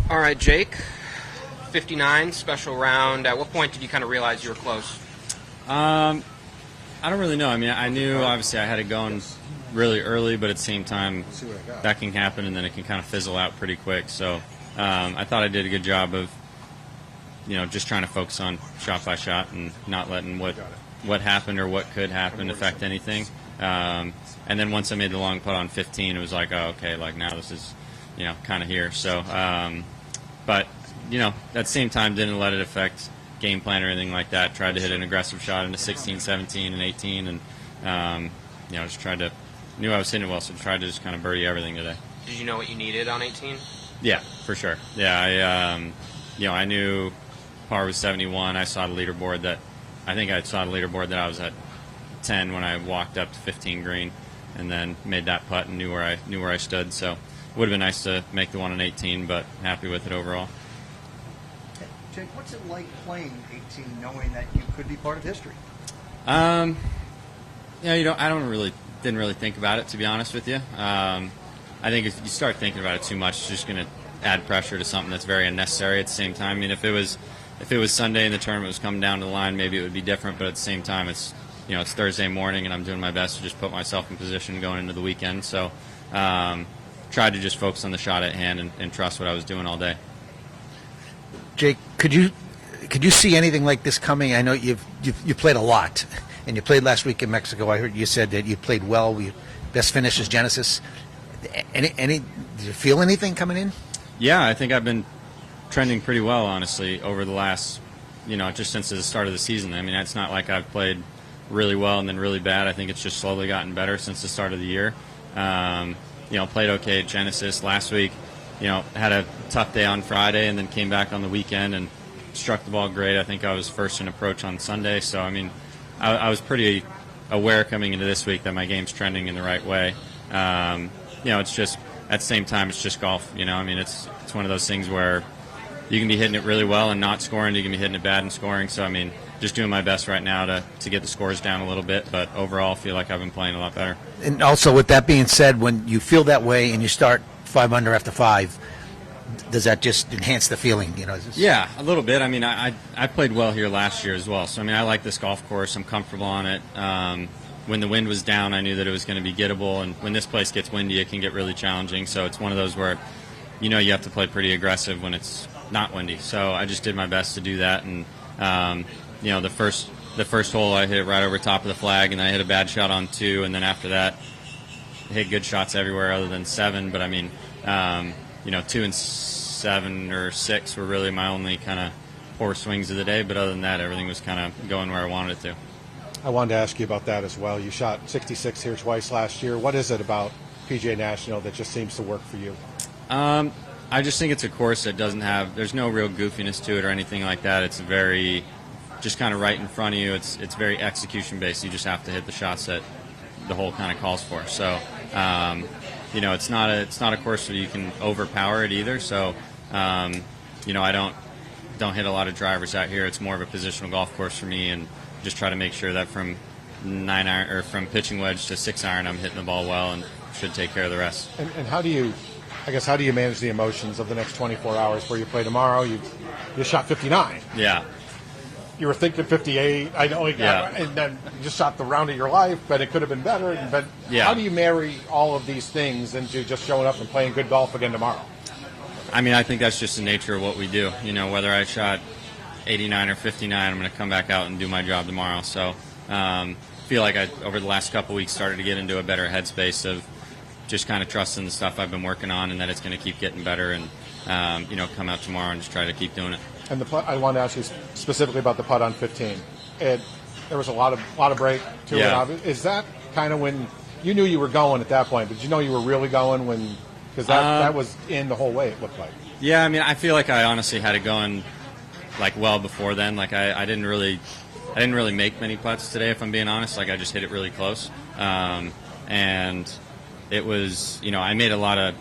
All right, Jake, 59, special round. At what point did you kind of realize you were close? I don't really know. I mean, I knew obviously I had it going really early, but at the same time, that can happen and then it can kind of fizzle out pretty quick. So I thought I did a good job of, just trying to focus on shot by shot and not letting what happened or what could happen affect anything. And then once I made the long putt on 15, it was like, oh, okay, like now this is, kind of here. So, but, at the same time, didn't let it affect game plan or anything like that. Tried to hit an aggressive shot into 16, 17, and 18, and, just knew I was hitting it well, so tried to just kind of birdie everything today. Did you know what you needed on 18? Yeah, for sure. Yeah, I knew par was 71. I saw the leaderboard that I was at 10 when I walked up to 15 green, and then made that putt and knew where I stood. So it would have been nice to make the one on 18, but happy with it overall. Jake, what's it like playing 18, knowing that you could be part of history? I didn't really think about it, to be honest with you. I think if you start thinking about it too much, it's just going to add pressure to something that's very unnecessary. At the same time, I mean, if it was Sunday and the tournament was coming down to the line, maybe it would be different. But at the same time, it's Thursday morning, and I'm doing my best to just put myself in position going into the weekend. So, tried to just focus on the shot at hand and trust what I was doing all day. Jake, could you see anything like this coming? I know you played a lot, and you played last week in Mexico. I heard you said that you played well. Best finish is Genesis. Did you feel anything coming in? Yeah, I think I've been trending pretty well, honestly, over the last, just since the start of the season. I mean, it's not like I've played really well and then really bad. I think it's just slowly gotten better since the start of the year. Played okay at Genesis last week. Had a tough day on Friday and then came back on the weekend and struck the ball great. I think I was first in approach on Sunday. So, I mean, I was pretty aware coming into this week that my game's trending in the right way. It's just, at the same time, it's just golf. I mean, it's one of those things where you can be hitting it really well and not scoring. You can be hitting it bad and scoring. So, I mean, just doing my best right now to get the scores down a little bit. But overall, I feel like I've been playing a lot better. And also, with that being said, when you feel that way and you start 5 under after 5, does that just enhance the feeling? Yeah, a little bit. I mean, I played well here last year as well. So, I mean, I like this golf course. I'm comfortable on it. When the wind was down, I knew that it was going to be gettable. And when this place gets windy, it can get really challenging. So it's one of those where, you have to play pretty aggressive when it's not windy. So I just did my best to do that. And, the first hole, I hit it right over top of the flag, and I hit a bad shot on 2. And then after that, hit good shots everywhere other than 7. But, I mean, 2 and 7 or 6 were really my only kind of poor swings of the day. But other than that, everything was kind of going where I wanted it to. I wanted to ask you about that as well. You shot 66 here twice last year. What is it about PGA National that just seems to work for you? I just think it's a course that there's no real goofiness to it or anything like that. It's very, just kind of right in front of you. It's very execution based. You just have to hit the shots that the hole kind of calls for. So, it's not a course where you can overpower it either. So, I don't hit a lot of drivers out here. It's more of a positional golf course for me, and just try to make sure that from 9 iron or from pitching wedge to 6 iron, I'm hitting the ball well and should take care of the rest. And how do you manage the emotions of the next 24 hours where you play tomorrow? You shot 59. Yeah. You were thinking 58. I know. Yeah. And then you just shot the round of your life, but it could have been better. But yeah. How do you marry all of these things into just showing up and playing good golf again tomorrow? I mean, I think that's just the nature of what we do. Whether I shot 89 or 59, I'm going to come back out and do my job tomorrow. So feel like I, over the last couple weeks, started to get into a better headspace of just kind of trusting the stuff I've been working on and that it's going to keep getting better and, come out tomorrow and just try to keep doing it. And the putt, I want to ask you specifically about the putt on 15. There was a lot of break to it. Is that kind of when you knew you were going at that point, but did you know you were really going when, because that was in the whole way it looked like? Yeah, I mean, I feel like I honestly had it going like well before then. Like I didn't really make many putts today, if I'm being honest. Like I just hit it really close. And it was, I made a lot of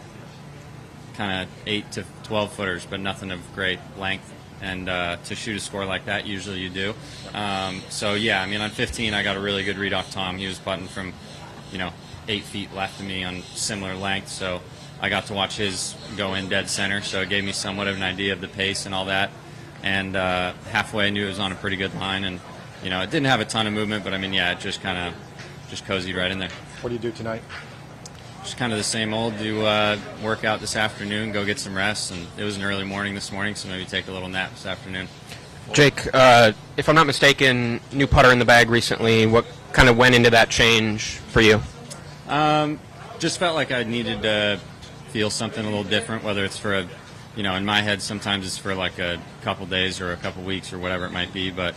kind of 8 to 12 footers, but nothing of great length. And to shoot a score like that, usually you do. So yeah, I mean, on 15, I got a really good read off Tom. He was putting from, 8 feet left of me on similar length. So I got to watch his go in dead center, so it gave me somewhat of an idea of the pace and all that. And halfway, I knew it was on a pretty good line, and it didn't have a ton of movement, but I mean, yeah, it just kind of cozied right in there. What do you do tonight? Just kind of the same old. Do workout this afternoon, go get some rest, and it was an early morning this morning, so maybe take a little nap this afternoon. Jake, if I'm not mistaken, new putter in the bag recently. What kind of went into that change for you? Just felt like I needed to feel something a little different, whether it's for in my head sometimes it's for like a couple days or a couple weeks or whatever it might be, but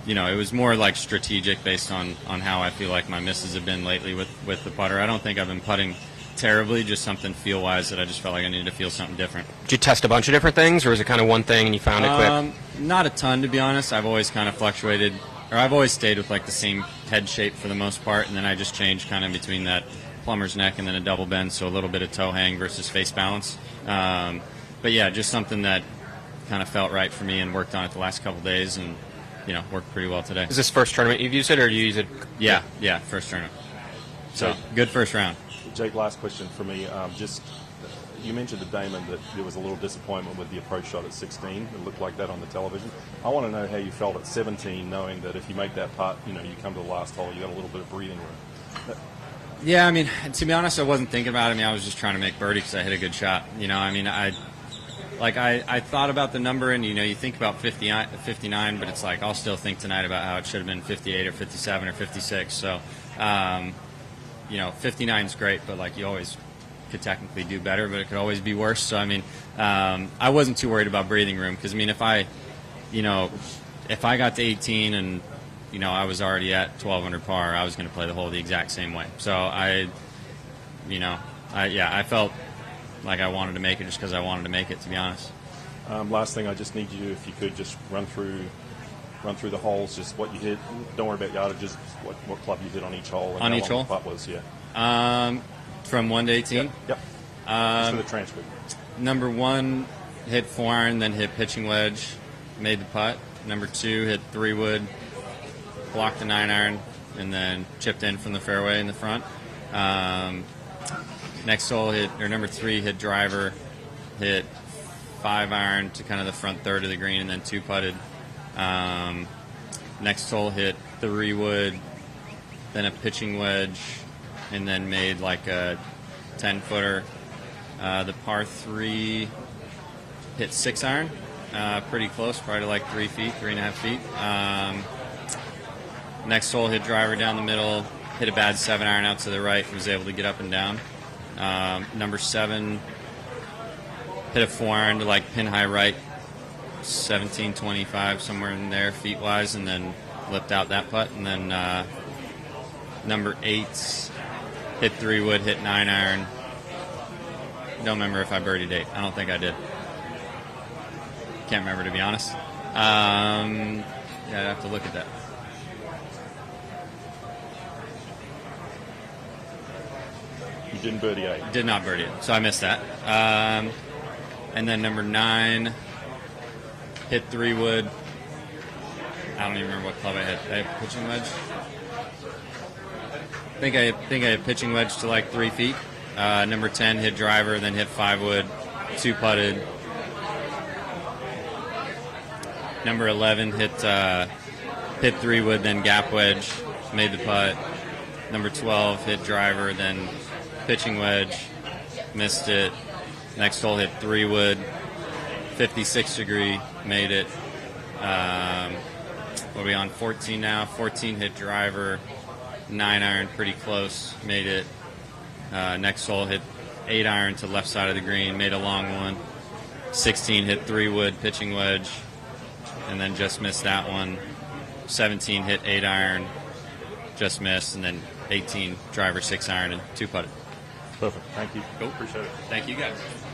it was more like strategic based on how I feel like my misses have been lately with the putter. I don't think I've been putting terribly, just something feel-wise that I just felt like I needed to feel something different. Did you test a bunch of different things, or was it kind of one thing and you found it quick? Not a ton, to be honest. I've always kind of fluctuated, or I've always stayed with like the same head shape for the most part, and then I just changed kind of between that plumber's neck and then a double bend, so a little bit of toe hang versus face balance. But yeah, just something that kind of felt right for me and worked on it the last couple days, and worked pretty well today. Is this first tournament you've used it, or do you use it? Yeah, first tournament. So good first round. Jake, last question for me. You mentioned to Damon that there was a little disappointment with the approach shot at 16. It looked like that on the television. I want to know how you felt at 17, knowing that if you make that putt, you come to the last hole, you got a little bit of breathing room. Yeah, I mean, to be honest, I wasn't thinking about it. I mean, I was just trying to make birdie because I hit a good shot. I thought about the number, and you think about 59, but it's like I'll still think tonight about how it should have been 58 or 57 or 56. So, 59 is great, but like you always could technically do better, but it could always be worse. So I mean, I wasn't too worried about breathing room because I mean, if I got to 18 and I was already at 12 under par, I was going to play the hole the exact same way. So I felt like I wanted to make it just because I wanted to make it, to be honest. Last thing, I just need you, if you could, just run through the holes, just what you hit. Don't worry about yardage, just what club you hit on each hole. And on how each long hole? the putt was, yeah. From 1 to 18? Yep. Just for the transcript. Number 1, hit 4-iron, then hit pitching wedge, made the putt. Number 2, hit 3-wood, blocked the 9-iron, and then chipped in from the fairway in the front. Next hole, number 3, hit driver, hit 5-iron to kind of the front third of the green, and then 2-putted. Next hole, hit 3-wood, then a pitching wedge, and then made like a 10-footer. The par 3 hit 6-iron, pretty close, probably to like 3 feet, 3.5 feet. Next hole, hit driver down the middle, hit a bad 7-iron out to the right, was able to get up and down. Number 7, hit a 4-iron to like pin high right, 1725, somewhere in there feet-wise, and then lipped out that putt. And then number 8, hit 3-wood, hit 9-iron. Don't remember if I birdied 8. I don't think I did. Can't remember, to be honest. I'd have to look at that. You didn't birdie 8. Did not birdie it, so I missed that. And then number 9, hit 3-wood. I don't even remember what club I hit. I hit pitching wedge. I think I hit pitching wedge to like 3 feet. Number 10, hit driver, then hit 5-wood, 2-putted. Number 11, hit 3-wood, then gap wedge, made the putt. Number 12, hit driver, then pitching wedge, missed it. Next hole, hit 3-wood, 56 degree, made it. What are we on, 14 now? 14, hit driver, 9-iron, pretty close, made it. Next hole, hit 8-iron to left side of the green, made a long one. 16, hit 3-wood, pitching wedge, and then just missed that one. 17, hit 8-iron, just missed, and then 18, driver, 6-iron, and 2-putted. Perfect. Thank you. Cool. Appreciate it. Thank you, guys.